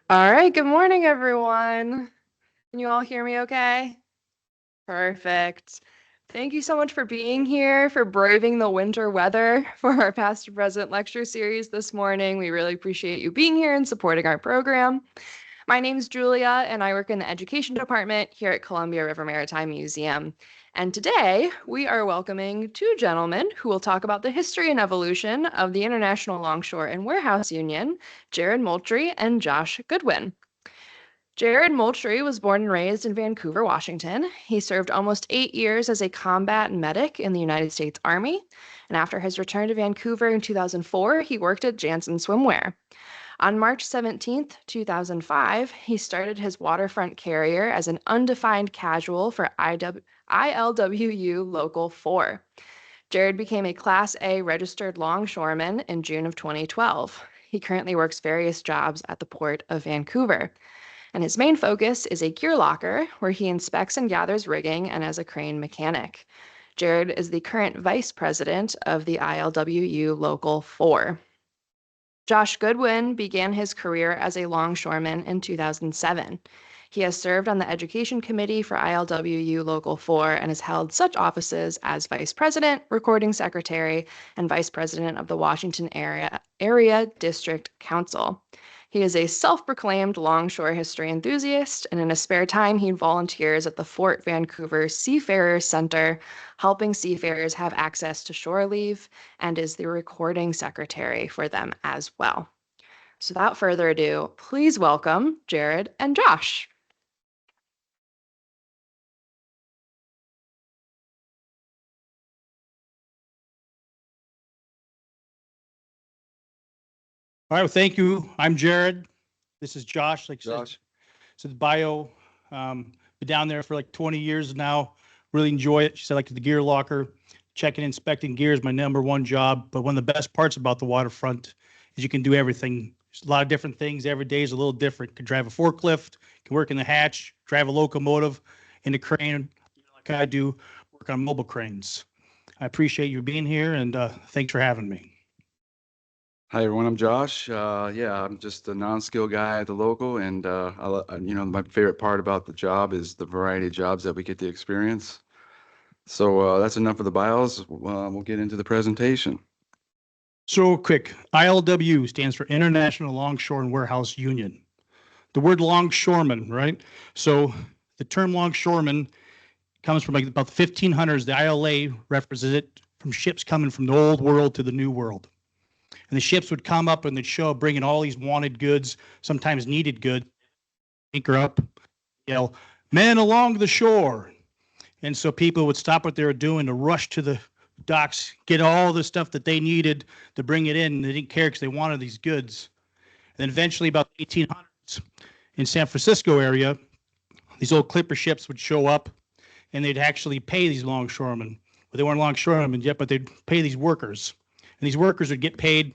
All right, good morning, everyone. Can you all hear me okay? Perfect. Thank you so much for being here, for braving the winter weather for our Past to Present lecture series this morning. We really appreciate you being here and supporting our program. My name is Julia, and I work in the education department here at Columbia River Maritime Museum. And today we are welcoming two gentlemen who will talk about the history and evolution of the International Longshore and Warehouse Union, Jared Moultrie and Josh Goodwin. Jared Moultrie was born and raised in Vancouver, Washington. He served almost 8 years as a combat medic in the United States Army. And after his return to Vancouver in 2004, he worked at Janssen Swimwear. On March 17th, 2005, he started his waterfront carrier as an undefined casual for ILWU Local 4. Jared became a Class A registered longshoreman in June of 2012. He currently works various jobs at the Port of Vancouver. And his main focus is a gear locker, where he inspects and gathers rigging and as a crane mechanic. Jared is the current vice president of the ILWU Local 4. Josh Goodwin began his career as a longshoreman in 2007. He has served on the education committee for ILWU Local 4 and has held such offices as vice president, recording secretary, and vice president of the Washington Area District Council. He is a self-proclaimed longshore history enthusiast, and in his spare time, he volunteers at the Fort Vancouver Seafarers Center, helping seafarers have access to shore leave, and is the recording secretary for them as well. So without further ado, please welcome Jared and Josh. All right, well, thank you. I'm Jared. This is Josh. Like Josh. said, the bio. Been down there for like 20 years now. Really enjoy it. She said, like the gear locker, checking, inspecting gear is my number one job. But one of the best parts about the waterfront is you can do everything. There's a lot of different things. Every day is a little different. Can drive a forklift, can work in the hatch, drive a locomotive, in the crane, like I do, work on mobile cranes. I appreciate you being here, and thanks for having me. Hi everyone, I'm Josh. Yeah, I'm just a non-skilled guy at the local, and my favorite part about the job is the variety of jobs that we get to experience. So that's enough of the bios. We'll get into the presentation. So quick, ILW stands for International Longshore and Warehouse Union. The word longshoreman, right? So the term longshoreman comes from like about the 1500s. The ILA represents it from ships coming from the old world to the new world. And the ships would come up and they'd show up bringing all these wanted goods, sometimes needed goods, anchor up, yell, "Men along the shore." And so people would stop what they were doing to rush to the docks, get all the stuff that they needed to bring it in. They didn't care because they wanted these goods. And then eventually, about the 1800s, in San Francisco area, these old clipper ships would show up and they'd actually pay these longshoremen. But they weren't longshoremen yet, but they'd pay these workers. And these workers would get paid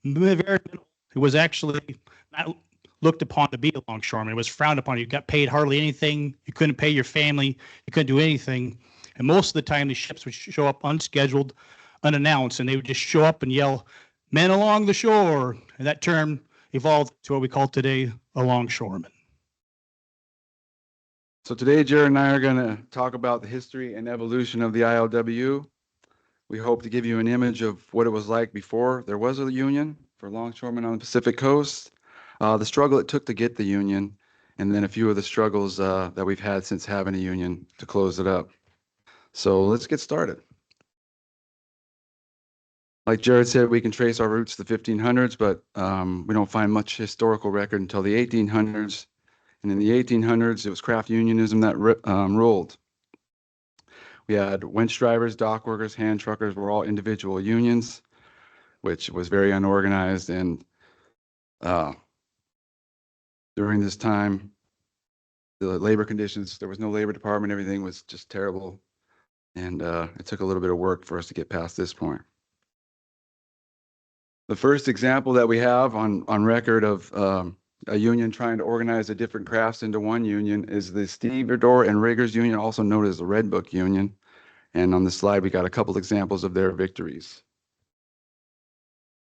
very little. It was actually not looked upon to be a longshoreman. It was frowned upon. You got paid hardly anything. You couldn't pay your family. You couldn't do anything. And most of the time, the ships would show up unscheduled, unannounced, and they would just show up and yell, "Men along the shore." And that term evolved to what we call today a longshoreman. So today, Jared and I are going to talk about the history and evolution of the ILWU. We hope to give you an image of what it was like before there was a union for longshoremen on the Pacific Coast, the struggle it took to get the union, and then a few of the struggles that we've had since having a union to close it up. So let's get started. Like Jared said, we can trace our roots to the 1500s, but we don't find much historical record until the 1800s. And in the 1800s, it was craft unionism that ruled. We had winch drivers, dock workers, hand truckers were all individual unions, which was very unorganized. And during this time, the labor conditions, there was no labor department, everything was just terrible. And it took a little bit of work for us to get past this point. The first example that we have on record of a union trying to organize the different crafts into one union is the Stevedore and Riggers Union, also known as the Red Book Union. And on the slide, we got a couple examples of their victories.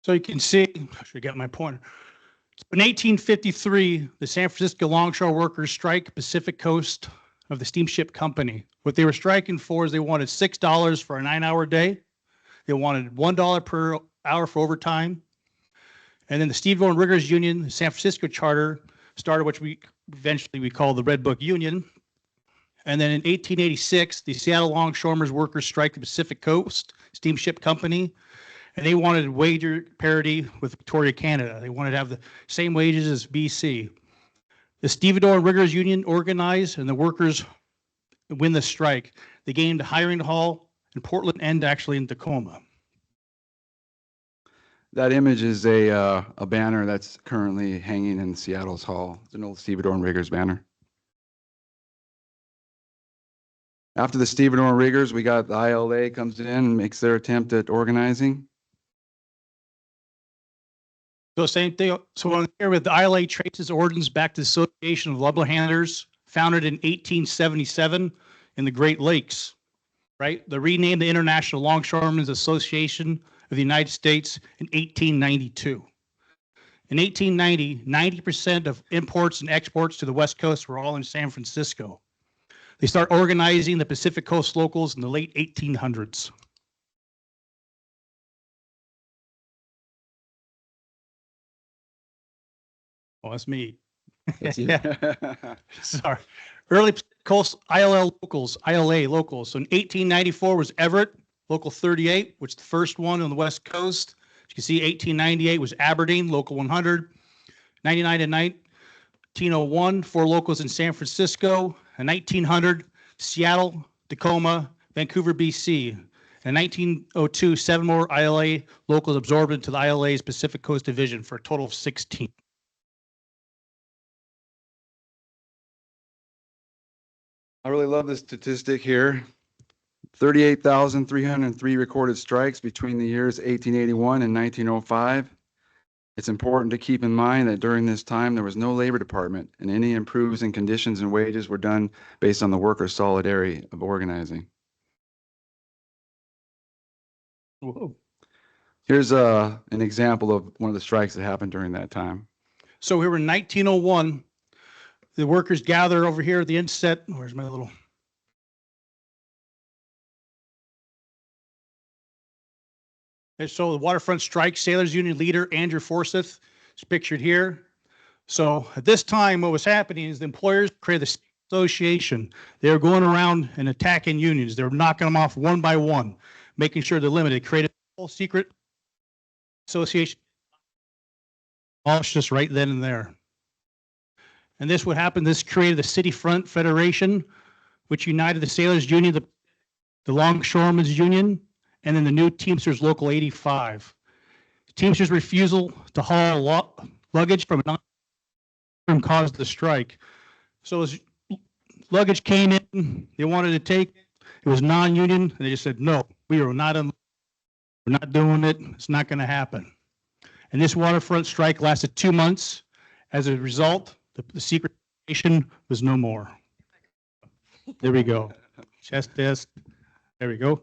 So you can see, I should get my pointer. In 1853, the San Francisco longshore workers strike Pacific Coast of the Steamship Company. What they were striking for is they wanted $6 for a 9-hour day. They wanted $1 per hour for overtime. And then the Stevedore and Riggers Union, the San Francisco charter, started what we eventually call the Red Book Union. And then in 1886, the Seattle Longshoremen's workers strike the Pacific Coast Steamship Company, and they wanted wage parity with Victoria, Canada. They wanted to have the same wages as BC. The Stevedore and Riggers Union organized, and the workers win the strike. They gained Hiring Hall in Portland and actually in Tacoma. That image is a banner that's currently hanging in Seattle's hall. It's an old Stevedore and Riggers banner. After the Stevedore and Riggers, we got the ILA comes in and makes their attempt at organizing. So same thing. So on here with the ILA traces origins back to the Association of Lumber Handlers, founded in 1877 in the Great Lakes, right? They renamed the International Longshoremen's Association of the United States in 1892. In 1890, 90% of imports and exports to the West Coast were all in San Francisco. They start organizing the Pacific Coast locals in the late 1800s. Oh, that's me. Sorry. Early Coast ILA locals. So in 1894 was Everett, Local 38, which is the first one on the West Coast. As you can see, 1898 was Aberdeen, Local 100. 99 to 1901, 4 locals in San Francisco. In 1900, Seattle, Tacoma, Vancouver, BC. In 1902, 7 more ILA locals absorbed into the ILA's Pacific Coast Division for a total of 16. I really love this statistic here. 38,303 recorded strikes between the years 1881 and 1905. It's important to keep in mind that during this time, there was no labor department, and any improvements in conditions and wages were done based on the workers' solidarity of organizing. Whoa. Here's an example of one of the strikes that happened during that time. So we were in 1901. The workers gather over here at the inset. Where's my little? And so the waterfront strike, Sailors Union leader Andrew Forsyth is pictured here. So at this time, what was happening is the employers created the association. They were going around and attacking unions. They were knocking them off one by one, making sure they're limited. Created a whole secret association. All just right then and there. And this would happen. This created the City Front Federation, which united the Sailors Union, the Longshoremen's Union, and then the new Teamsters Local 85. The Teamsters' refusal to haul luggage from a non caused the strike. So as luggage came in, they wanted to take it was non-union, and they just said, no, we're not doing it. It's not going to happen. And this waterfront strike lasted 2 months. As a result, the secret association was no more. There we go. Chest test. There we go.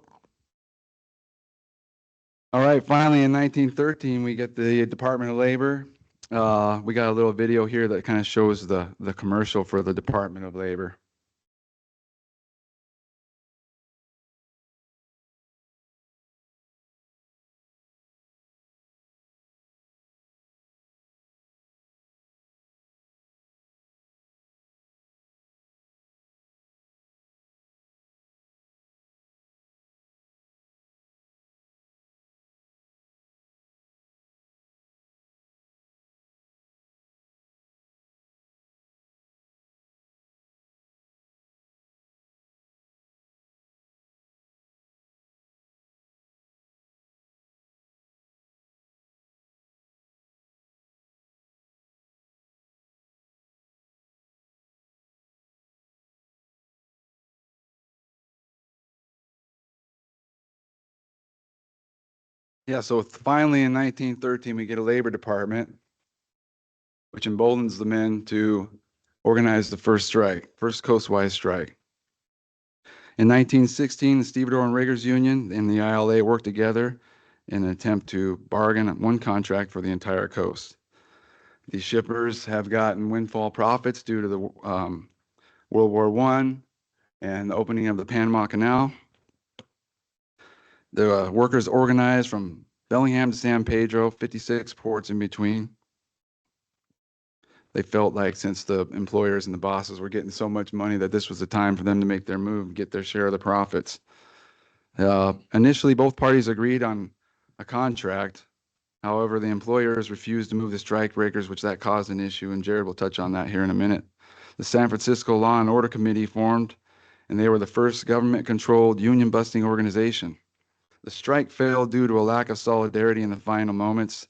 All right, finally in 1913, we get the Department of Labor. We got a little video here that kind of shows the commercial for the Department of Labor. Yeah, so finally in 1913, we get a labor department, which emboldens the men to organize the first strike, first coastwise strike. In 1916, the Stevedore and Riggers Union and the ILA worked together in an attempt to bargain one contract for the entire coast. These shippers have gotten windfall profits due to the World War I and the opening of the Panama Canal. The workers organized from Bellingham to San Pedro, 56 ports in between. They felt like since the employers and the bosses were getting so much money that this was the time for them to make their move, get their share of the profits. Initially, both parties agreed on a contract. However, the employers refused to move the strike breakers, which that caused an issue, and Jared will touch on that here in a minute. The San Francisco Law and Order Committee formed, and they were the first government-controlled union-busting organization. The strike failed due to a lack of solidarity in the final moments.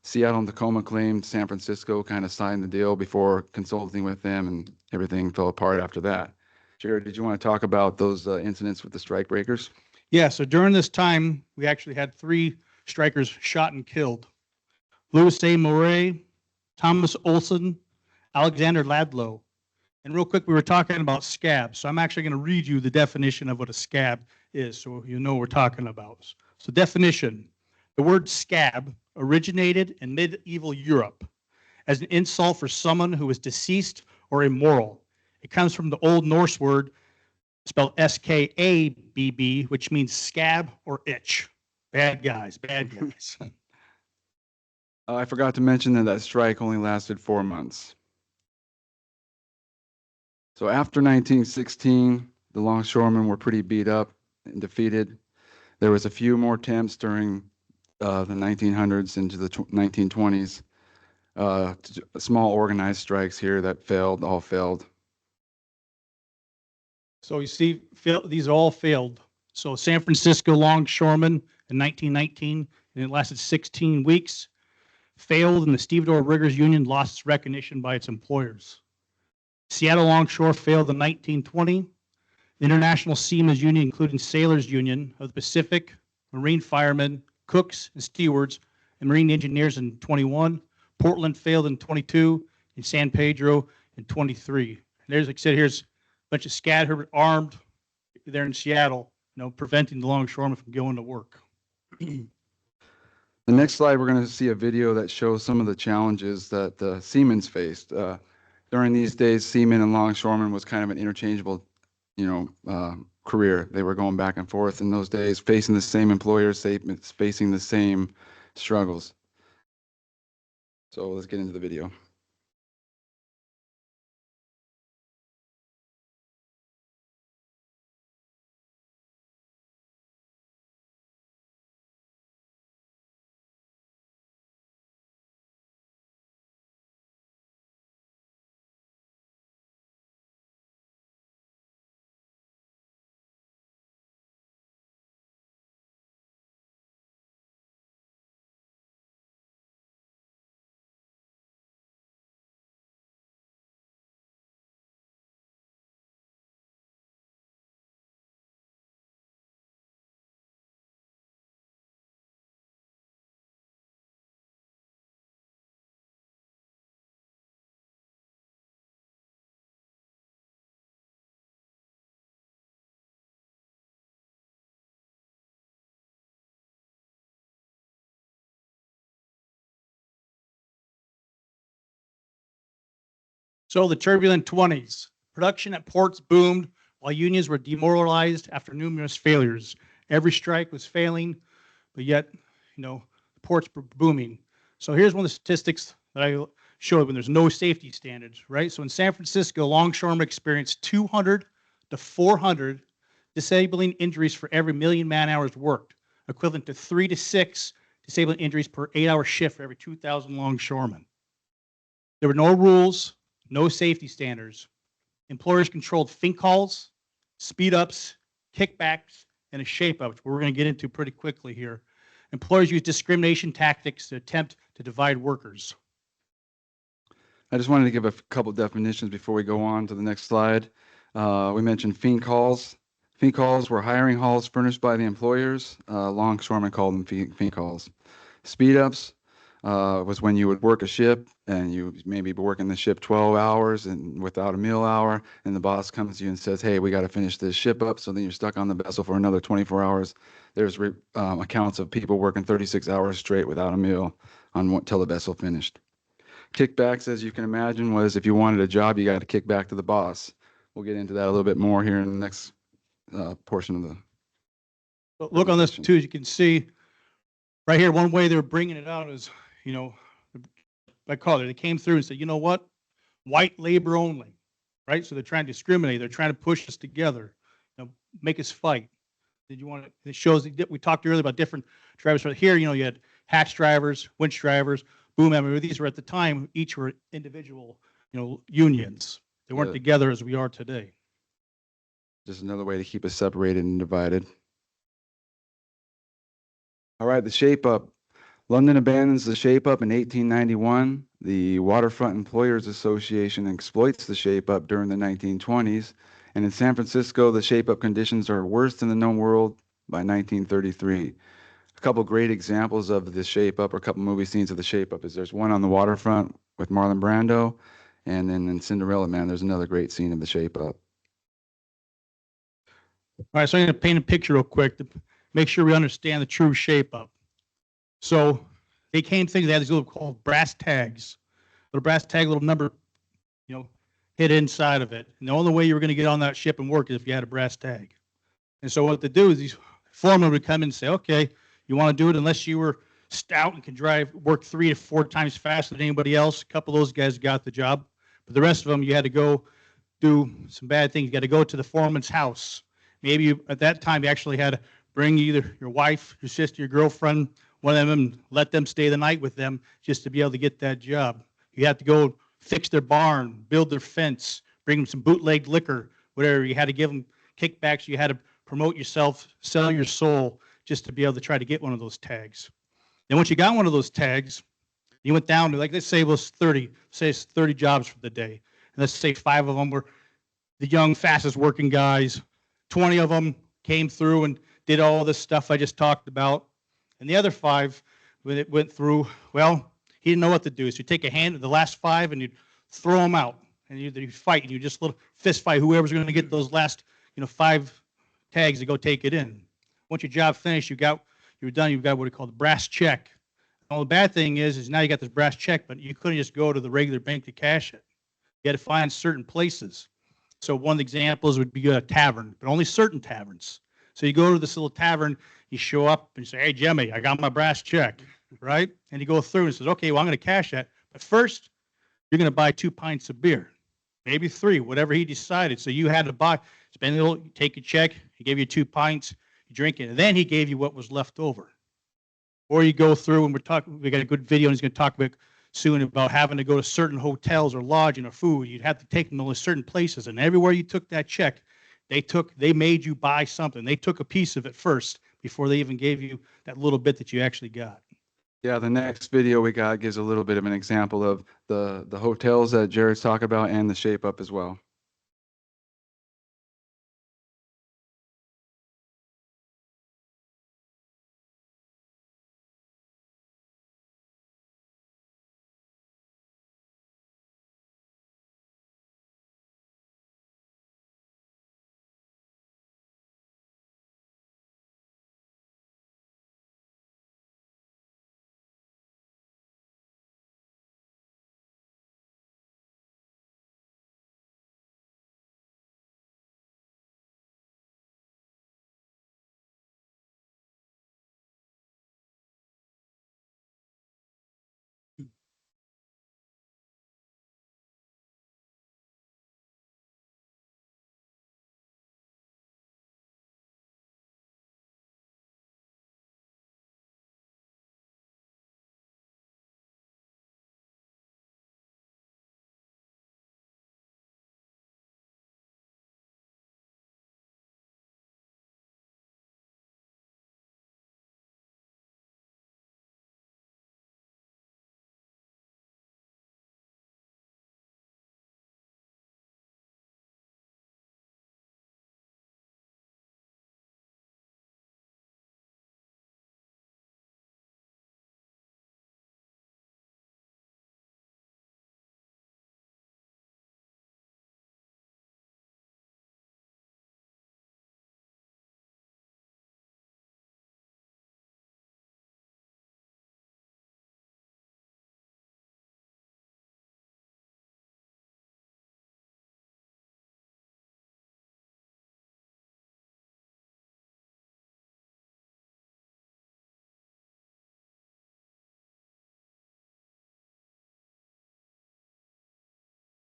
Seattle and Tacoma claimed San Francisco kind of signed the deal before consulting with them, and everything fell apart after that. Jared, did you want to talk about those incidents with the strike breakers? Yeah, so during this time, we actually had 3 strikers shot and killed. Louis A. Murray, Thomas Olson, Alexander Ladlow. And real quick, we were talking about scab. So I'm actually going to read you the definition of what a scab is so you know what we're talking about. So definition, the word scab originated in medieval Europe as an insult for someone who was deceased or immoral. It comes from the Old Norse word spelled S-K-A-B-B, which means scab or itch. Bad guys, bad guys. I forgot to mention that strike only lasted 4 months. So after 1916, the longshoremen were pretty beat up and defeated. There was a few more attempts during the 1900s into the 1920s. Small organized strikes here that failed, all failed. So you see, these all failed. So San Francisco longshoremen in 1919, and it lasted 16 weeks, failed, and the Stevedore Riggers Union lost its recognition by its employers. Seattle Longshore failed in 1920. The International Seamen's Union, including Sailors Union of the Pacific, Marine Firemen, Cooks and Stewards, and Marine Engineers in 21. Portland failed in 22, and San Pedro in 23. And there's, like I said, here's a bunch of scattered armed there in Seattle, preventing the longshoremen from going to work. The next slide, we're going to see a video that shows some of the challenges that the seamen faced. During these days, seamen and longshoremen was kind of an interchangeable, career. They were going back and forth in those days, facing the same employers, facing the same struggles. So let's get into the video. So the turbulent 20s. Production at ports boomed while unions were demoralized after numerous failures. Every strike was failing, but yet, the ports were booming. So here's one of the statistics that I showed when there's no safety standards, right? So in San Francisco, longshoremen experienced 200 to 400 disabling injuries for every million man-hours worked, equivalent to 3 to 6 disabling injuries per 8-hour shift for every 2,000 longshoremen. There were no rules, no safety standards. Employers controlled fink calls, speed ups, kickbacks, and a shape up, which we're going to get into pretty quickly here. Employers used discrimination tactics to attempt to divide workers. I just wanted to give a couple definitions before we go on to the next slide. We mentioned fink calls. Fink calls were hiring halls furnished by the employers. Longshoremen called them fink calls. Speed ups was when you would work a ship and you maybe be working the ship 12 hours and without a meal hour, and the boss comes to you and says, hey, we got to finish this ship up. So then you're stuck on the vessel for another 24 hours. There's accounts of people working 36 hours straight without a meal until the vessel finished. Kickbacks, as you can imagine, was if you wanted a job, you got to kick back to the boss. We'll get into that a little bit more here in the next portion of the But look on this presentation. too, as you can see, right here, one way they're bringing it out is, you know, I call it, they came through and said, you know what? White labor only, right? So they're trying to discriminate. They're trying to push us together, you know, make us fight. Did you want to, it shows, we talked earlier about different drivers. Right here, you know, you had hatch drivers, winch drivers, boom, I mean, these were at the time, each were individual, you know, unions. They weren't Yeah. together as we are today. Just another way to keep us separated and divided. All right, the shape up. London abandons the shape up in 1891. The Waterfront Employers Association exploits the shape up during the 1920s. And in San Francisco, the shape up conditions are worst in the known world by 1933. A couple great examples of the shape up, or a couple movie scenes of the shape up, is there's one on the waterfront with Marlon Brando. And then in Cinderella Man, there's another great scene of the shape up. All right, so I'm going to paint a picture real quick to make sure we understand the true shape up. So they came things, they had these little called brass tags, little brass tag, little number, you know, hit inside of it. And the only way you were going to get on that ship and work is if you had a brass tag. And so what they do is these foremen would come in and say, okay, you want to do it unless you were stout and can work 3 to 4 times faster than anybody else. A couple of those guys got the job. But the rest of them, you had to go do some bad things. You got to go to the foreman's house. Maybe you, at that time, you actually had to bring either your wife, your sister, your girlfriend, one of them, and let them stay the night with them just to be able to get that job. You had to go fix their barn, build their fence, bring them some bootleg liquor, whatever. You had to give them kickbacks. You had to promote yourself, sell your soul just to be able to try to get one of those tags. Then once you got one of those tags, you went down to, like, let's say it was 30, say it's 30 jobs for the day. And let's say 5 of them were the young, fastest working guys. 20 of them came through and did all this stuff I just talked about. And the other 5, when it went through, well, he didn't know what to do. So you take a hand of the last 5 and you'd throw them out. And you'd fight, and you just little fist fight whoever's going to get those last, 5 tags to go take it in. Once your job finished, you're done. You've got what we call the brass check. Well, the bad thing is now you got this brass check, but you couldn't just go to the regular bank to cash it. You had to find certain places. So one of the examples would be a tavern, but only certain taverns. So you go to this little tavern, you show up and you say, hey, Jimmy, I got my brass check, right? And you go through and says, okay, well, I'm going to cash that. But first, you're going to buy 2 pints of beer, maybe 3, whatever he decided. So you had to spend a little, take a check, he gave you 2 pints, you drink it, and then he gave you what was left over. Or you go through, and we got a good video, and he's going to talk about soon about having to go to certain hotels or lodging or food. You'd have to take them to certain places, and everywhere you took that check, they made you buy something. They took a piece of it first before they even gave you that little bit that you actually got. Yeah, the next video we got gives a little bit of an example of the hotels that Jared's talking about and the shape up as well.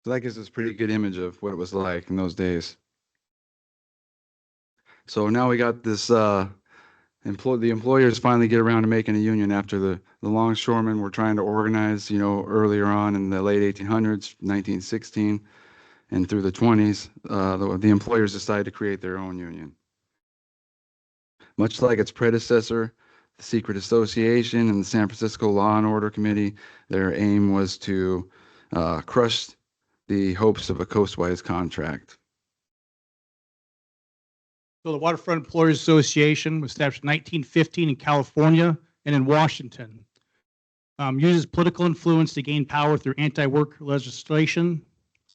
So that gives us a pretty good image of what it was like in those days. So now we got this, the employers finally get around to making a union after the longshoremen were trying to organize, earlier on in the late 1800s, 1916, and through the 20s, the employers decided to create their own union. Much like its predecessor, the Secret Association and the San Francisco Law and Order Committee, their aim was to crush the hopes of a coastwise contract. So the Waterfront Employers Association was established in 1915 in California and in Washington. Uses political influence to gain power through anti-work legislation.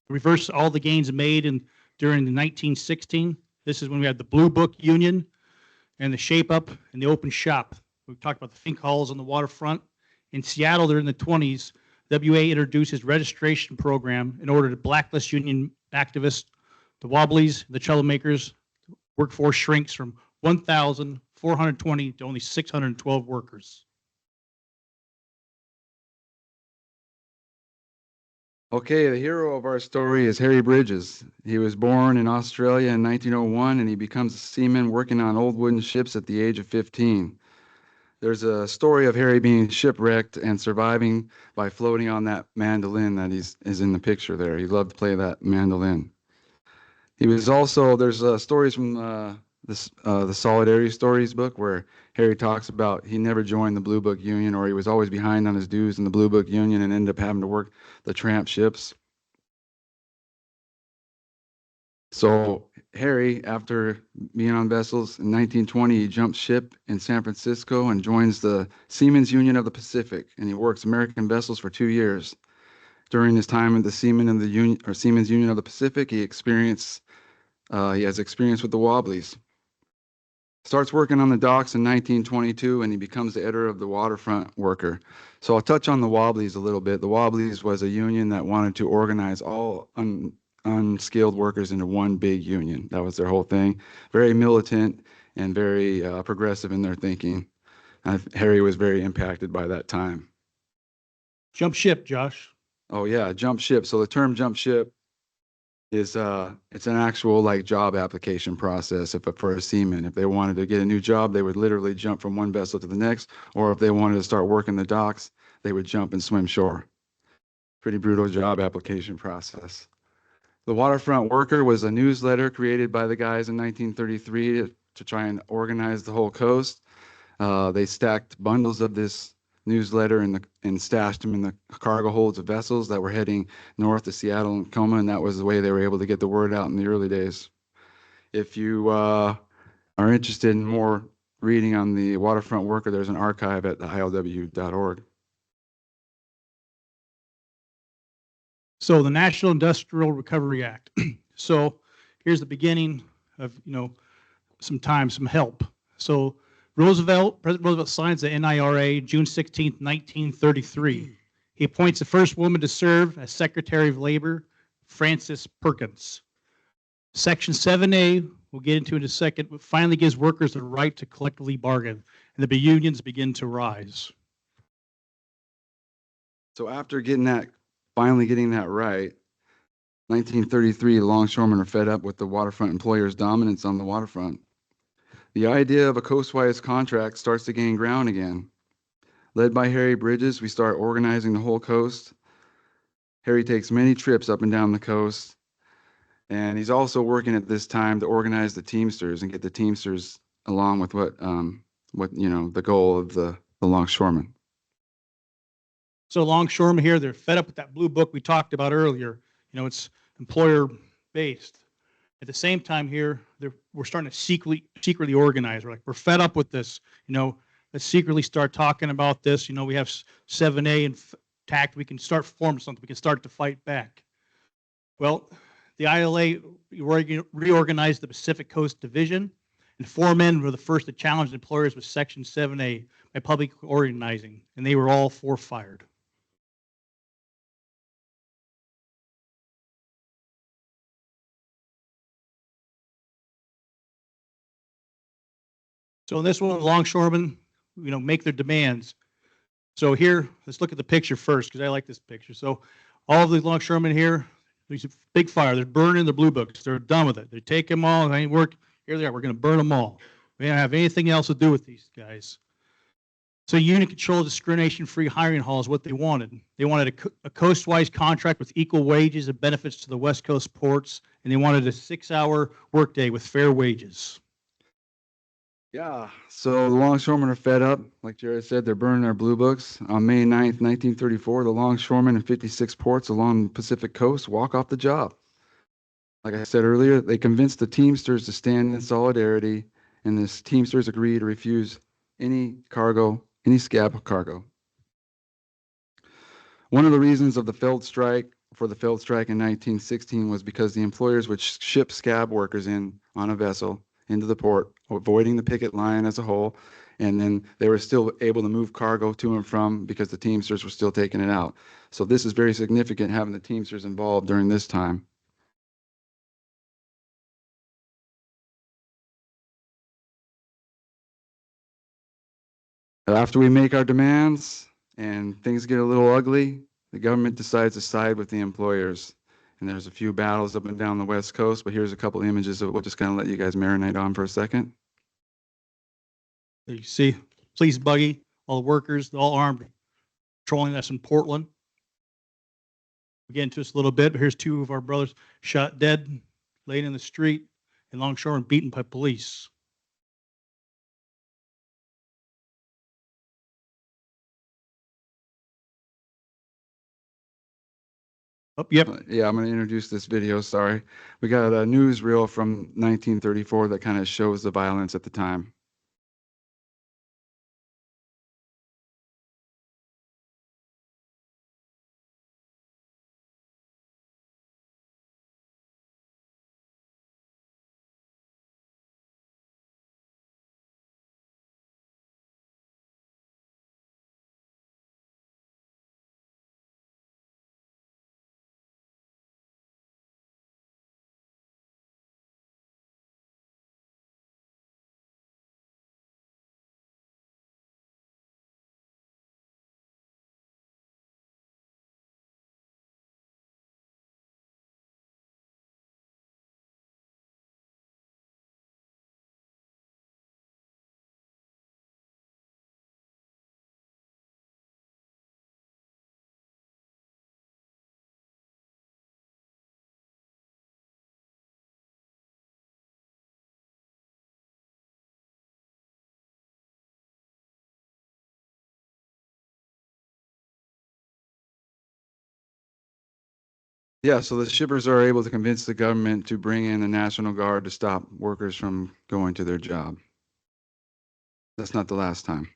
Reverse all the gains made during the 1916. This is when we had the Blue Book Union and the Shape Up and the Open Shop. We talked about the Fink Halls on the waterfront. In Seattle, during the 20s, WA introduced its registration program in order to blacklist union activists, the Wobblies, the troublemakers. Workforce shrinks from 1,420 to only 612 workers. Okay, the hero of our story is Harry Bridges. He was born in Australia in 1901, and he becomes a seaman working on old wooden ships at the age of 15. There's a story of Harry being shipwrecked and surviving by floating on that mandolin that is in the picture there. He loved to play that mandolin. He was also, there's stories from the Solidarity Stories book where Harry talks about he never joined the Blue Book Union, or he was always behind on his dues in the Blue Book Union and ended up having to work the tramp ships. So Harry, after being on vessels in 1920, he jumps ship in San Francisco and joins the Seamen's Union of the Pacific, and he works American vessels for 2 years. During his time in the Seamen's Union of the Pacific, he has experience with the Wobblies. Starts working on the docks in 1922, and he becomes the editor of the Waterfront Worker. So I'll touch on the Wobblies a little bit. The Wobblies was a union that wanted to organize all unskilled workers into one big union. That was their whole thing. Very militant and very progressive in their thinking. Harry was very impacted by that time. Jump ship, Josh. Oh yeah, jump ship. So the term jump ship is it's an actual job application process for a seaman. If they wanted to get a new job, they would literally jump from one vessel to the next, or if they wanted to start working the docks, they would jump and swim shore. Pretty brutal job application process. The Waterfront Worker was a newsletter created by the guys in 1933 to try and organize the whole coast. They stacked bundles of this newsletter and stashed them in the cargo holds of vessels that were heading north to Seattle and Tacoma, and that was the way they were able to get the word out in the early days. If you are interested in more reading on the Waterfront Worker, there's an archive at the ILWU.org. So the National Industrial Recovery Act. So here's the beginning of, some help. So President Roosevelt signs the NIRA June 16, 1933. He appoints the first woman to serve as Secretary of Labor, Frances Perkins. Section 7A, we'll get into in a second, but finally gives workers the right to collectively bargain, and the unions begin to rise. So after finally getting that right, 1933, the longshoremen are fed up with the waterfront employers' dominance on the waterfront. The idea of a coastwise contract starts to gain ground again. Led by Harry Bridges, we start organizing the whole coast. Harry takes many trips up and down the coast, and he's also working at this time to organize the Teamsters and get the Teamsters along with the goal of the longshoremen. So longshoremen here, they're fed up with that blue book we talked about earlier. It's employer-based. At the same time here, we're starting to secretly organize. We're fed up with this. Let's secretly start talking about this. We have 7A intact. We can start forming something. We can start to fight back. Well, the ILA reorganized the Pacific Coast Division, and 4 men were the first to challenge employers with Section 7A by public organizing, and they were all 4 fired. So in this one, longshoremen, make their demands. So here, let's look at the picture first, because I like this picture. So all of the longshoremen here, There's a big fire. They're burning the blue books. They're done with it. They take them all. They ain't work. Here they are. We're going to burn them all. We don't have anything else to do with these guys. So union control discrimination-free hiring hall is what they wanted. They wanted a coast-wise contract with equal wages and benefits to the West Coast ports, and they wanted a 6-hour workday with fair wages. Yeah, so the longshoremen are fed up. Like Jared said, they're burning their blue books. On May 9th, 1934, the longshoremen in 56 ports along the Pacific coast walk off the job. Like I said earlier, they convinced the Teamsters to stand in solidarity, and the Teamsters agreed to refuse any scab cargo. One of the reasons of the failed strike in 1916 was because the employers would ship scab workers in on a vessel into the port, avoiding the picket line as a whole, and then they were still able to move cargo to and from because the Teamsters were still taking it out. So this is very significant, having the Teamsters involved during this time. After we make our demands and things get a little ugly, the government decides to side with the employers. And there's a few battles up and down the West Coast, but here's a couple images that we'll just kind of let you guys marinate on for a second. There you see police buggy, all the workers, all armed, patrolling us in Portland. We'll get into this a little bit, but here's two of our brothers shot dead, laid in the street in Longshore and beaten by police. Oh, yep. Yeah, I'm going to introduce this video, sorry. We got a newsreel from 1934 that kind of shows the violence at the time. Yeah, so the shippers are able to convince the government to bring in the National Guard to stop workers from going to their job. That's not the last time.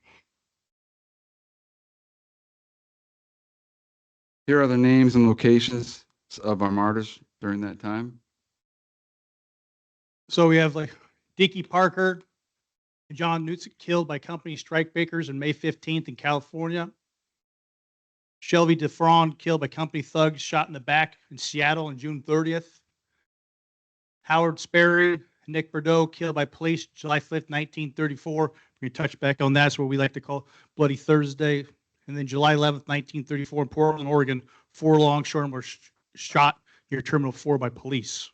Here are the names and locations of our martyrs during that time. So we have like Dickie Parker and John Newtson killed by company strikebreakers on May 15th in California. Shelby DeFrawn killed by company thugs shot in the back in Seattle on June 30th. Howard Sperry and Nick Bordeaux killed by police July 5th, 1934. We touch back on that's what we like to call Bloody Thursday. And then July 11th, 1934 in Portland, Oregon, 4 longshoremen were shot near Terminal 4 by police.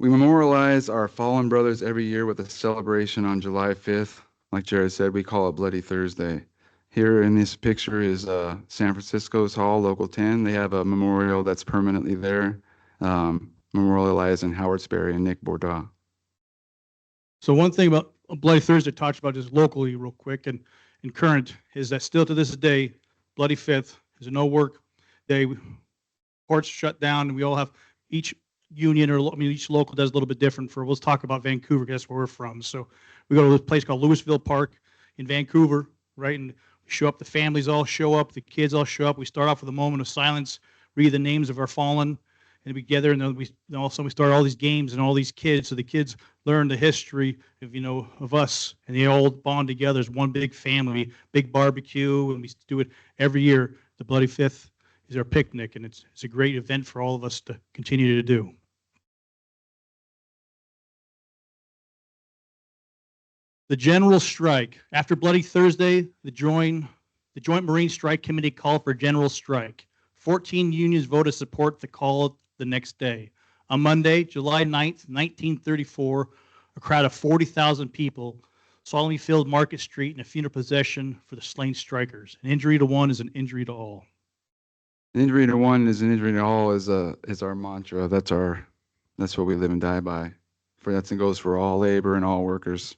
We memorialize our fallen brothers every year with a celebration on July 5th. Like Jared said, we call it Bloody Thursday. Here in this picture is San Francisco's Hall, Local 10. They have a memorial that's permanently there, memorializing Howard Sperry and Nick Bordeaux. So one thing about Bloody Thursday talks about just locally real quick and current is that still to this day, Bloody 5th is a no work day. Ports shut down and we all have each union or each local does a little bit different. We'll talk about Vancouver because that's where we're from. So we go to this place called Louisville Park in Vancouver, right? And we show up, the families all show up, the kids all show up. We start off with a moment of silence, read the names of our fallen, and we gather, and then also we start all these games and all these kids. So the kids learn the history of us, and they all bond together as one big family, big barbecue, and we do it every year. The Bloody Fifth is our picnic, and it's a great event for all of us to continue to do. The general strike. After Bloody Thursday, the the Joint Marine Strike Committee called for general strike. 14 unions voted to support the call the next day. On Monday, July 9th, 1934, a crowd of 40,000 people solemnly filled Market Street in a funeral procession for the slain strikers. An injury to one is an injury to all. An injury to one is an injury to all is our mantra. That's what we live and die by. That goes for all labor and all workers.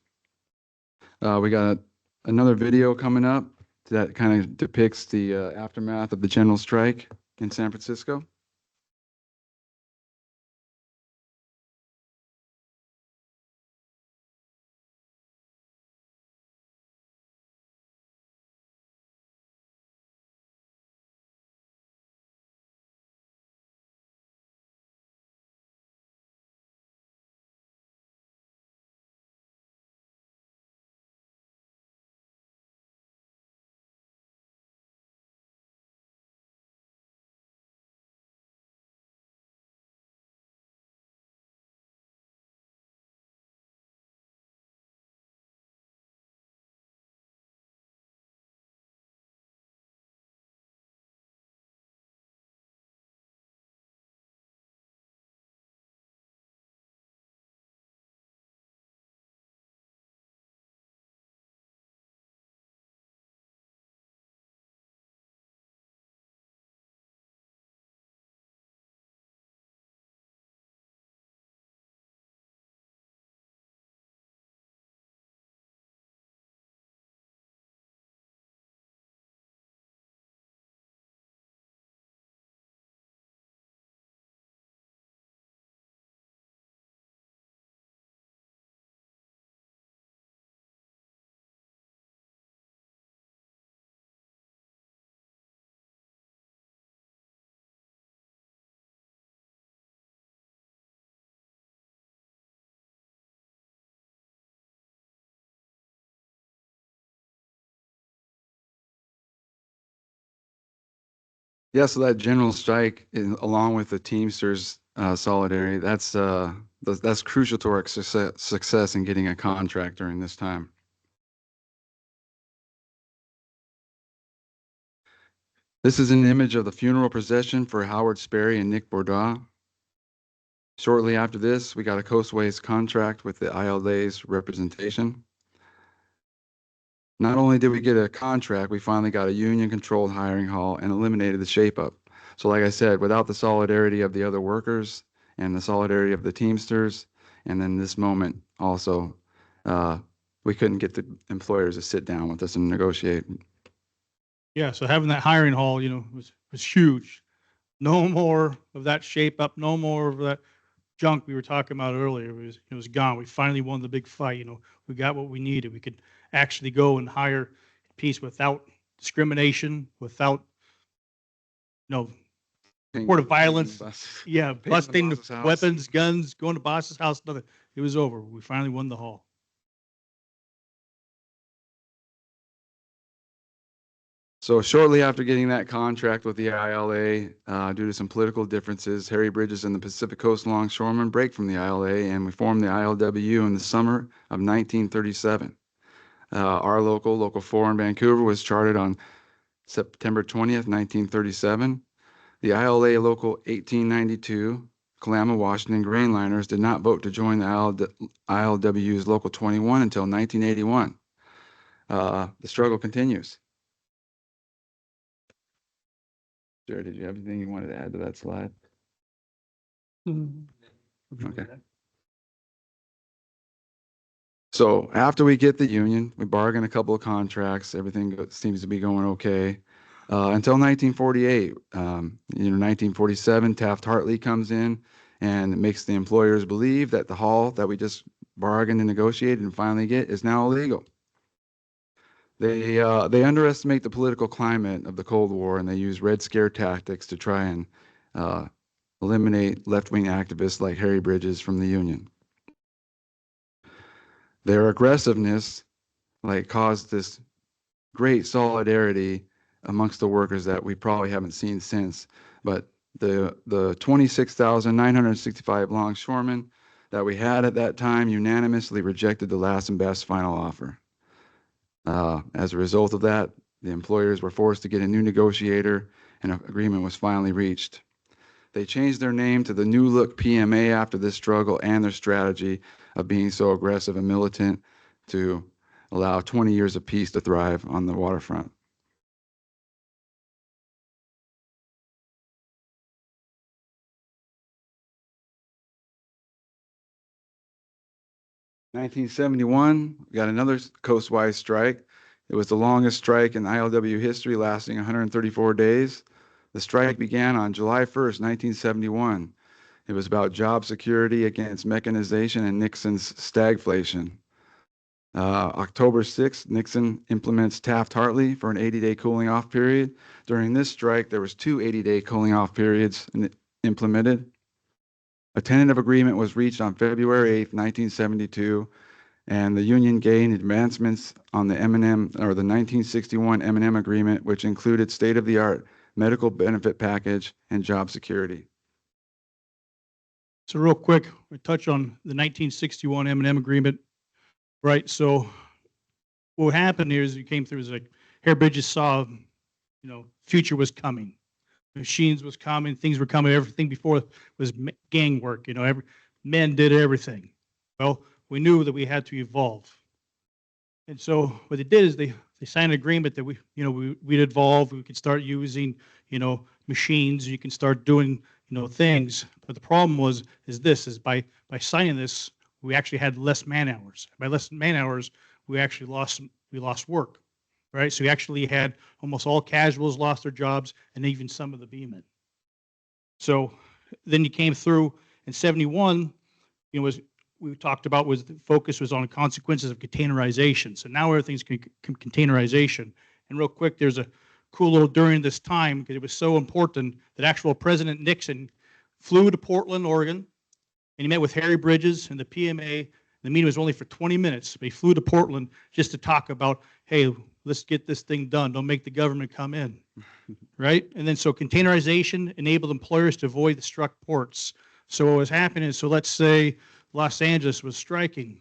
We got another video coming up that kind of depicts the aftermath of the general strike in San Francisco. Yeah, so that general strike, along with the Teamsters solidarity, that's crucial to our success in getting a contract during this time. This is an image of the funeral procession for Howard Sperry and Nick Bordeaux. Shortly after this, we got a Coastways contract with the ILA's representation. Not only did we get a contract, we finally got a union-controlled hiring hall and eliminated the shape-up. So like I said, without the solidarity of the other workers and the solidarity of the Teamsters, and then this moment also, we couldn't get the employers to sit down with us and negotiate. Yeah, so having that hiring hall, was huge. No more of that shape-up, no more of that junk we were talking about earlier. It was gone. We finally won the big fight. We got what we needed. We could actually go and hire peace without discrimination, without support of violence. Yeah, busting weapons, guns, going to boss's house, nothing. It was over. We finally won the hall. So shortly after getting that contract with the ILA, due to some political differences, Harry Bridges and the Pacific Coast Longshoremen break from the ILA, and we formed the ILWU in the summer of 1937. Our Local 4 in Vancouver was chartered on September 20th, 1937. The ILA Local 1892, Kalama, Washington grain liners did not vote to join the ILWU's Local 21 until 1981. The struggle continues. Jared, did you have anything you wanted to add to that slide? Okay. So after we get the union, we bargain a couple of contracts. Everything seems to be going okay. Until 1948, 1947, Taft-Hartley comes in and makes the employers believe that the hall that we just bargained and negotiated and finally get is now illegal. They underestimate the political climate of the Cold War, and they use Red Scare tactics to try and eliminate left-wing activists like Harry Bridges from the union. Their aggressiveness caused this great solidarity amongst the workers that we probably haven't seen since. But the 26,965 longshoremen that we had at that time unanimously rejected the last and best final offer. As a result of that, The employers were forced to get a new negotiator, and an agreement was finally reached. They changed their name to the New Look PMA after this struggle and their strategy of being so aggressive and militant to allow 20 years of peace to thrive on the waterfront. In 1971, we got another coastwise strike. It was the longest strike in ILWU history, lasting 134 days. The strike began on July 1st, 1971. It was about job security against mechanization and Nixon's stagflation. October 6th, Nixon implements Taft-Hartley for an 80-day cooling off period. During this strike, there was two 80-day cooling off periods implemented. A tentative agreement was reached on February 8th, 1972, and the union gained advancements on the M&M, or the 1961 M&M agreement, which included state-of-the-art medical benefit package and job security. So real quick, we touch on the 1961 M&M agreement, right? So what happened here is you came through is like Hair Bridges saw, future was coming. Machines was coming, things were coming. Everything before was gang work. Men did everything. Well, we knew that we had to evolve, and so what they did is they signed an agreement that we'd evolve. We could start using machines. You can start doing things. But the problem is by signing this, we actually had less man hours. By less man hours, we actually lost work. Right, so we actually had almost all casuals lost their jobs, and even some of the beemen. So then you came through in '71. We talked about was the focus was on consequences of containerization. So now everything's containerization. And real quick, there's a cool little during this time because it was so important that actual President Nixon flew to Portland, Oregon, and he met with Harry Bridges and the PMA. The meeting was only for 20 minutes, but he flew to Portland just to talk about, hey, let's get this thing done. Don't make the government come in, right? And then so containerization enabled employers to avoid the struck ports. So what was happening is, so let's say Los Angeles was striking.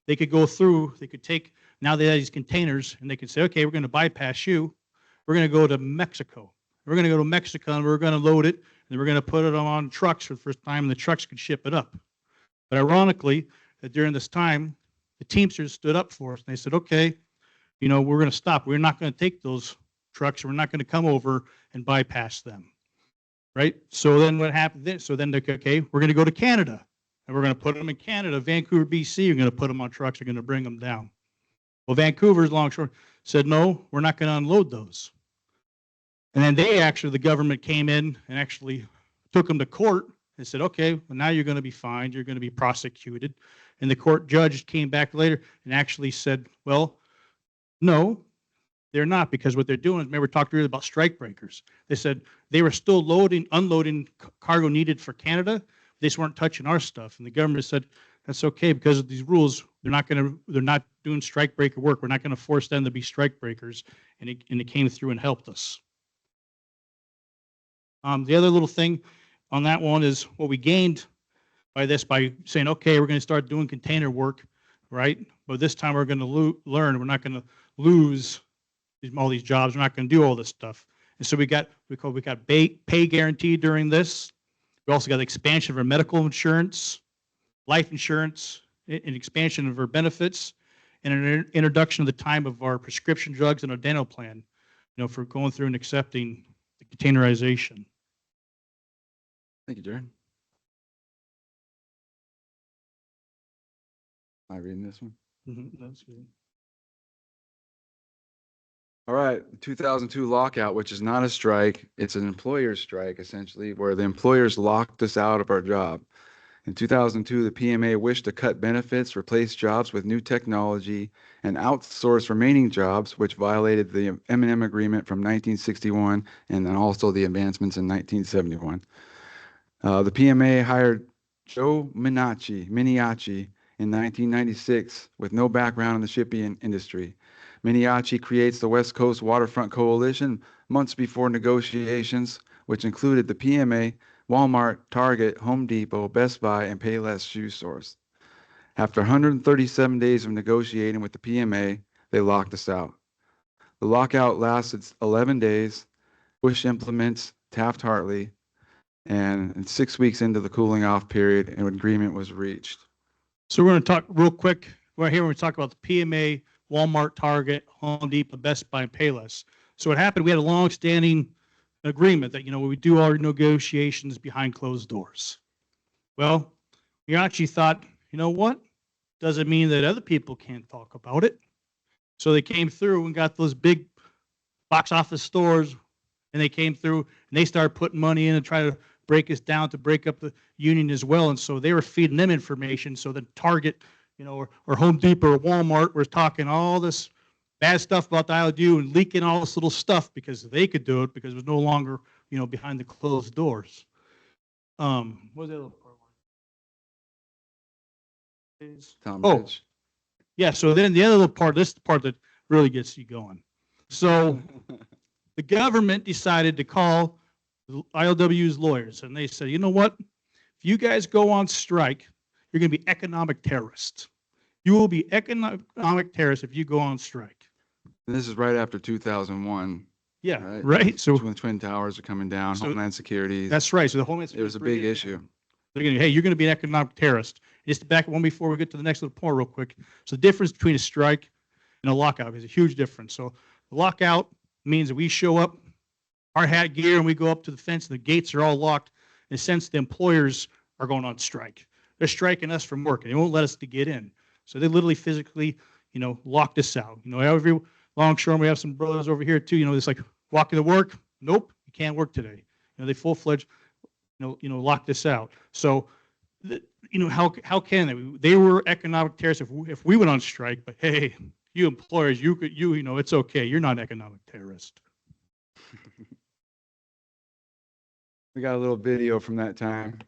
They could go through, they could take, now they had these containers, and they could say, okay, we're going to bypass you. We're going to go to Mexico. We're going to go to Mexico, and we're going to load it, and we're going to put it on trucks for the first time, and the trucks could ship it up. But ironically, that during this time, the Teamsters stood up for us, and they said, okay, we're going to stop. We're not going to take those trucks. We're not going to come over and bypass them, right? So then what happened? So then, okay, we're going to go to Canada, and we're going to put them in Canada. Vancouver, BC, you're going to put them on trucks. You're going to bring them down. Well, Vancouver's Longshore said, no, we're not going to unload those. And then the government came in and actually took them to court and said, okay, well, now you're going to be fined. You're going to be prosecuted. And the court judge came back later and actually said, well, no, they're not, because what they're doing is, remember, we talked earlier about strike breakers. They said they were still unloading cargo needed for Canada. They just weren't touching our stuff. And the government said, that's okay, because of these rules, they're not doing strike breaker work. We're not going to force them to be strike breakers. And it came through and helped us. The other little thing on that one is what we gained by saying, okay, we're going to start doing container work, right? But this time we're going to learn. We're not going to lose all these jobs. We're not going to do all this stuff. And so we got pay guarantee during this. We also got expansion of our medical insurance, life insurance, an expansion of our benefits, and an introduction of the time of our prescription drugs and our dental plan, for going through and accepting the containerization. Thank you, Jared. Am I reading this one? That's good. All right, 2002 lockout, which is not a strike. It's an employer strike, essentially, where the employers locked us out of our job. In 2002, the PMA wished to cut benefits, replace jobs with new technology, and outsource remaining jobs, which violated the M&M agreement from 1961 and then also the advancements in 1971. The PMA hired Joe Miniacci in 1996 with no background in the shipping industry. Miniacci creates the West Coast Waterfront Coalition months before negotiations, which included the PMA, Walmart, Target, Home Depot, Best Buy, and Payless shoe stores. After 137 days of negotiating with the PMA, they locked us out. The lockout lasted 11 days. Bush implements Taft-Hartley, and 6 weeks into the cooling off period, an agreement was reached. So we're going to talk real quick. Right here, we're going to talk about the PMA, Walmart, Target, Home Depot, Best Buy, and Payless. So what happened, we had a long-standing agreement that, we do our negotiations behind closed doors. Well, we actually thought, what? Doesn't mean that other people can't talk about it. So they came through and got those big box office stores, and they came through and they started putting money in and try to break us down to break up the union as well. And so they were feeding them information. So that Target, or Home Depot or Walmart was talking all this bad stuff about the ILWU and leaking all this little stuff because they could do it because it was no longer, behind the closed doors. What was the other part? Tom Oh, Ridge. yeah. So then the other little part, this is the part that really gets you going. So the government decided to call ILWU's lawyers, and they said, you know what? If you guys go on strike, you're going to be economic terrorists. You will be economic terrorists if you go on strike. And this is right after 2001. Yeah, right. So when the Twin Towers are coming down, Homeland Security. That's right. So the Homeland Security. It was a big issue. They're going to, hey, you're going to be an economic terrorist. Just to back one before we get to the next little point real quick. So the difference between a strike and a lockout is a huge difference. So the lockout means that we show up, our hat gear, and we go up to the fence, and the gates are all locked. In a sense, the employers are going on strike. They're striking us from work, and they won't let us to get in. So they literally physically, locked us out. Every longshore, we have some brothers over here too. It's like walking to work. Nope, you can't work today. They full-fledged, locked us out. So, how can they? They were economic terrorists if we went on strike. But hey, you employers, it's okay. You're not an economic terrorist. We got a little video from that time.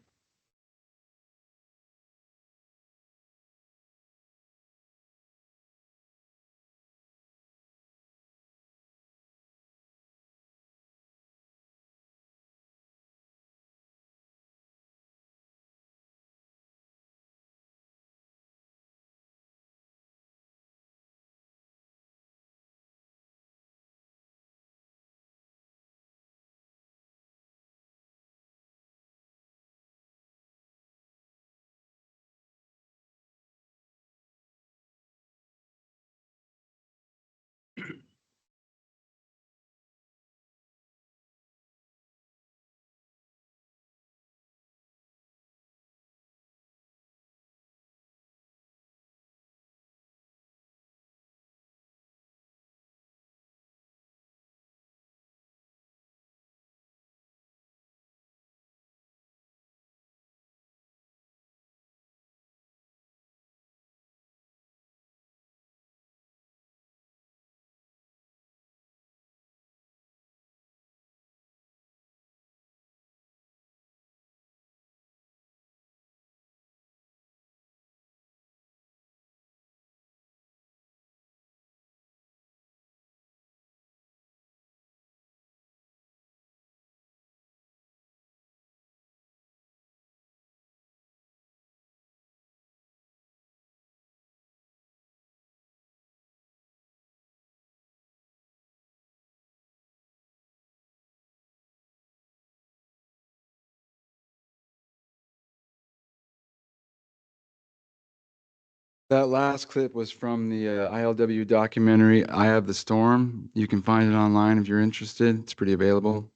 That last clip was from the ILWU documentary, Eye of the Storm. You can find it online if you're interested. It's pretty available.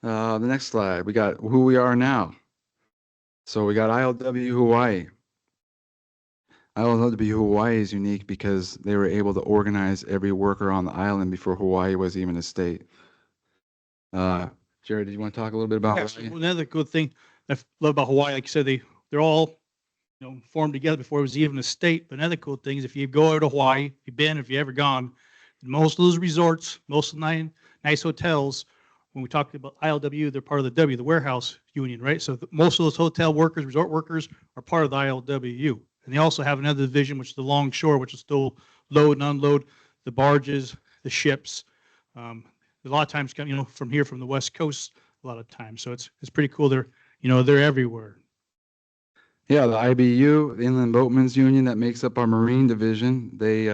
The next slide, we got who we are now. So we got ILWU Hawaii. ILWU Hawaii is unique because they were able to organize every worker on the island before Hawaii was even a state. Jared, did you want to talk a little bit about Hawaii? Well, another good thing I love about Hawaii, like you said, they're all formed together before it was even a state. But another cool thing is if you go over to Hawaii, if you've been, if you've ever gone, most of those resorts, most of the nice hotels, when we talk about ILWU, they're part of the warehouse union, right? So most of those hotel workers, resort workers are part of the ILWU. And they also have another division, which is the Longshore, which is still load and unload the barges, the ships. A lot of times, from here, from the West Coast, a lot of times. So it's pretty cool. They're everywhere. Yeah, the IBU, the Inland Boatmen's Union, that makes up our Marine division. They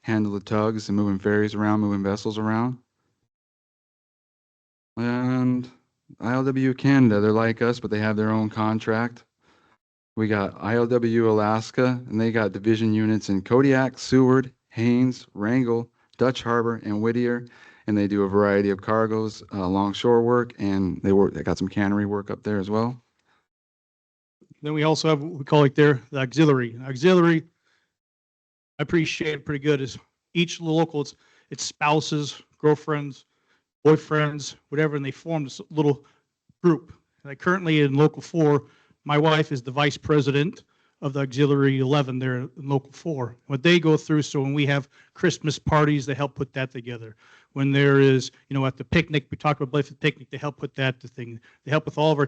handle the tugs and moving ferries around, moving vessels around. And ILWU Canada, they're like us, but they have their own contract. We got ILWU Alaska, and they got division units in Kodiak, Seward, Haines, Wrangell, Dutch Harbor, and Whittier. And they do a variety of cargoes, longshore work, and they got some cannery work up there as well. Then we also have what we call the auxiliary. Auxiliary, I appreciate it pretty good, is each local, it's spouses, girlfriends, boyfriends, whatever, and they form this little group. Like currently in Local 4, my wife is the vice president of the Auxiliary 11 there in Local 4. What they go through, so when we have Christmas parties, they help put that together. When there is, at the picnic, we talk about Blythe Picnic, they help put that to thing. They help with all of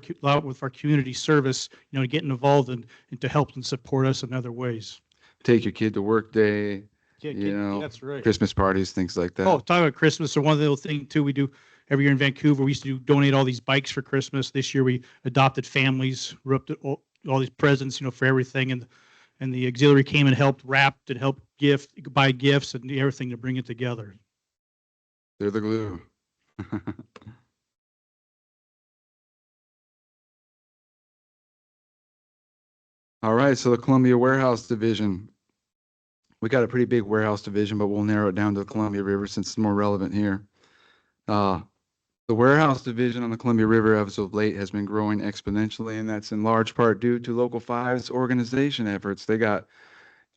our community service, getting involved and to help and support us in other ways. Take your kid to work day, That's right. Christmas parties, things like that. Oh, talking about Christmas, so one of the little things too we do every year in Vancouver, we used to donate all these bikes for Christmas. This year we adopted families, wrapped all these presents, for everything, and the auxiliary came and helped wrapped and helped buy gifts and everything to bring it together. They're the glue. All right, so the Columbia Warehouse Division. We got a pretty big warehouse division, but we'll narrow it down to the Columbia River since it's more relevant here. The warehouse division on the Columbia River as of late has been growing exponentially, and that's in large part due to Local 5's organization efforts. They got,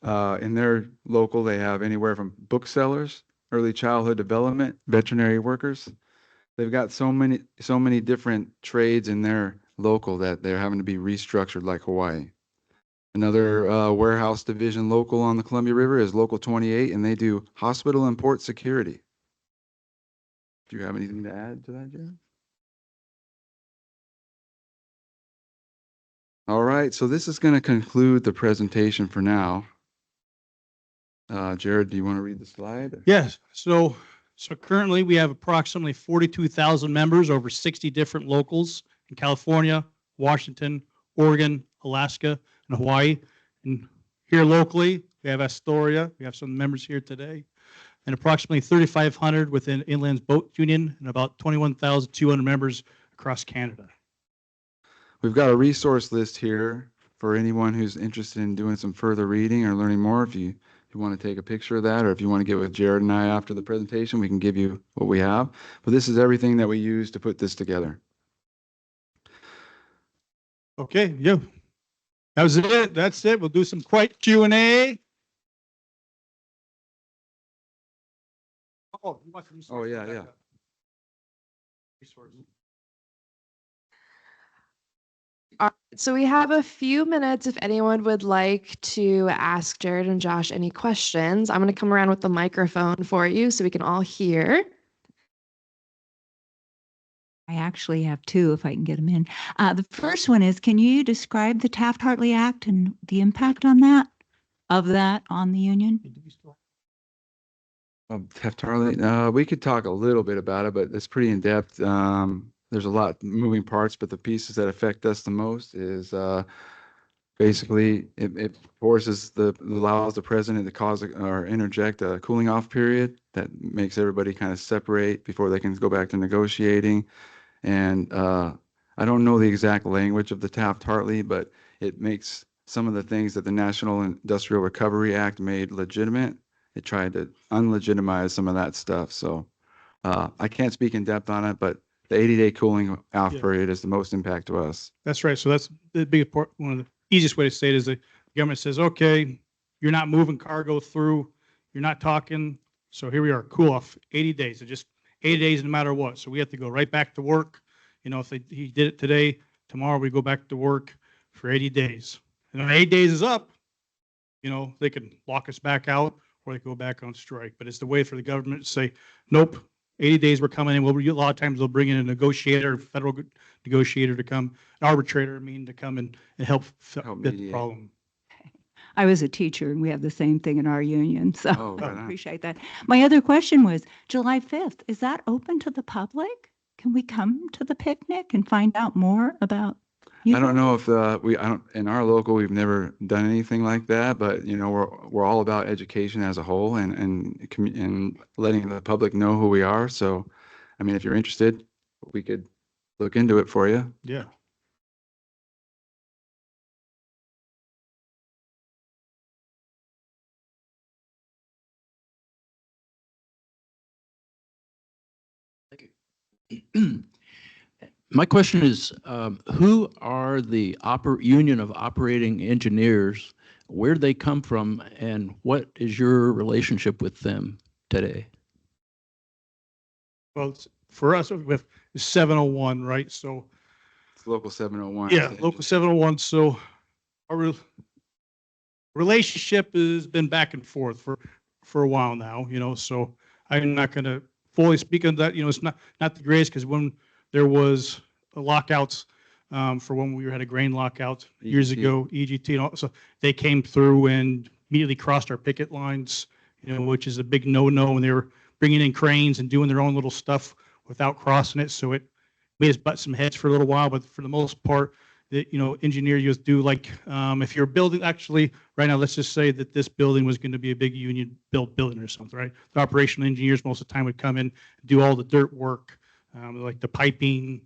in their local, they have anywhere from booksellers, early childhood development, veterinary workers. They've got so many different trades in their local that they're having to be restructured like Hawaii. Another warehouse division local on the Columbia River is Local 28, and they do hospital and port security. Do you have anything to add to that, Jared? All right, so this is going to conclude the presentation for now. Jared, do you want to read the slide? Yes. So currently we have approximately 42,000 members over 60 different locals in California, Washington, Oregon, Alaska, and Hawaii. And here locally, we have Astoria. We have some members here today. And approximately 3,500 within Inland's Boat Union and about 21,200 members across Canada. We've got a resource list here for anyone who's interested in doing some further reading or learning more. If you want to take a picture of that, or if you want to get with Jared and I after the presentation, we can give you what we have. But this is everything that we use to put this together. Okay, yeah. That was it. That's it. We'll do some quick Q&A. Oh, you want the resource? Oh, yeah. Resource. So we have a few minutes if anyone would like to ask Jared and Josh any questions. I'm going to come around with the microphone for you so we can all hear. I actually have two, if I can get them in. The first one is, can you describe the Taft-Hartley Act and the impact on that on the union? Taft-Hartley, we could talk a little bit about it, but it's pretty in depth. There's a lot moving parts, but the pieces that affect us the most is basically it allows the president to cause or interject a cooling off period that makes everybody kind of separate before they can go back to negotiating. And I don't know the exact language of the Taft-Hartley, but it makes some of the things that the National Industrial Recovery Act made legitimate. It tried to unlegitimize some of that stuff. So I can't speak in depth on it, but the 80-day cooling off period is the most impact to us. That's right. So that's the big part. One of the easiest way to say it is the government says, okay, you're not moving cargo through, you're not talking. So here we are, cool off 80 days. So just 80 days no matter what. So we have to go right back to work. If he did it today, tomorrow we go back to work for 80 days. And when 80 days is up, they can lock us back out or they can go back on strike. But it's the way for the government to say, nope, 80 days we're coming in. A lot of times they'll bring in a negotiator, federal negotiator to come, an arbitrator, to come and help fit the problem. I was a teacher and we have the same thing in our union. So right I appreciate that. My other question was July 5th. Is that open to the public? Can we come to the picnic and find out more about? You I don't know if I don't, in our local, we've never done anything like that, but you know, we're all about education as a whole and letting the public know who we are. So, I mean, if you're interested, we could look into it for you. Yeah. My question is, who are the Union of Operating Engineers? Where do they come from, and what is your relationship with them today? Well, for us with 701, right? So It's local 701. yeah, local 701. So our relationship has been back and forth for a while now, you know, so I'm not going to fully speak on that. You know, it's not the greatest because when there was lockouts for when we had a grain lockout years EGT. ago, EGT, and all, so they came through and immediately crossed our picket lines, you know, which is a big no-no. And they were bringing in cranes and doing their own little stuff without crossing it. So it made us butt some heads for a little while, but for the most part, that, you know, engineers just do like, if you're building, actually, right now, let's just say that this building was going to be a big union built building or something, right? The operational engineers most of the time would come in, do all the dirt work, like the piping,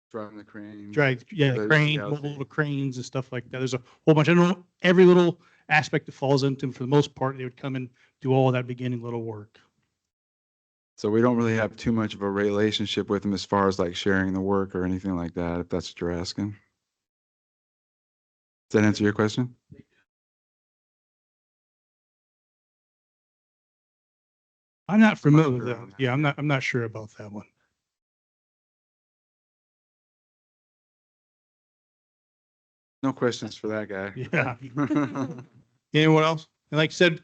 Driving the crane. the crane, scouts. little cranes and stuff like that. There's a whole bunch. I don't know every little aspect that falls into them. For the most part, they would come and do all of that beginning little work. So we don't really have too much of a relationship with them as far as like sharing the work or anything like that, if that's what you're asking. Does that answer your question? I'm not familiar with sure that. on that. Yeah, I'm not sure about that one. No questions for that guy. Yeah. Anyone else? And like I said,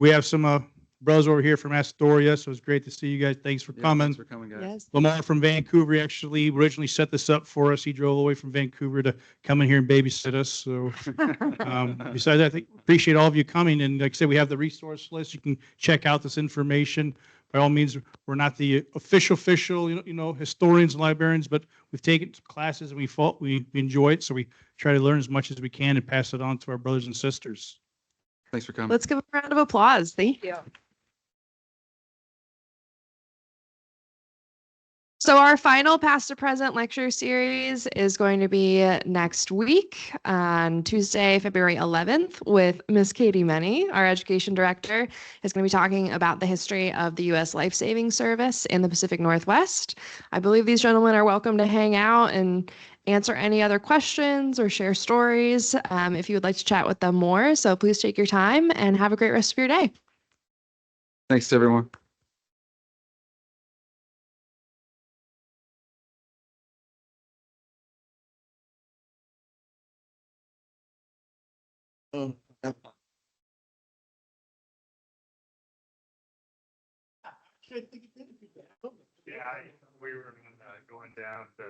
we have some brothers over here from Astoria, so it's great to see you guys. Thanks for Yeah, coming. thanks for coming, guys. Yes. Lamar from Vancouver actually originally set this up for us. He drove all the way from Vancouver to come in here and babysit us. So besides that, I think appreciate all of you coming. And like I said, we have the resource list. You can check out this information. By all means, we're not the official, you know, historians and librarians, but we've taken classes and we enjoy it. So we try to learn as much as we can and pass it on to our brothers and sisters. Thanks for coming. Let's give a round of applause. Thank you. So our final past to present lecture series is going to be next week on Tuesday, February 11th with Miss Katie Menny, our education director, is going to be talking about the history of the U.S. Life-Saving Service in the Pacific Northwest. I believe these gentlemen are welcome to hang out and answer any other questions or share stories if you would like to chat with them more. So please take your time and have a great rest of your day. Thanks, everyone. Yeah, we were going down to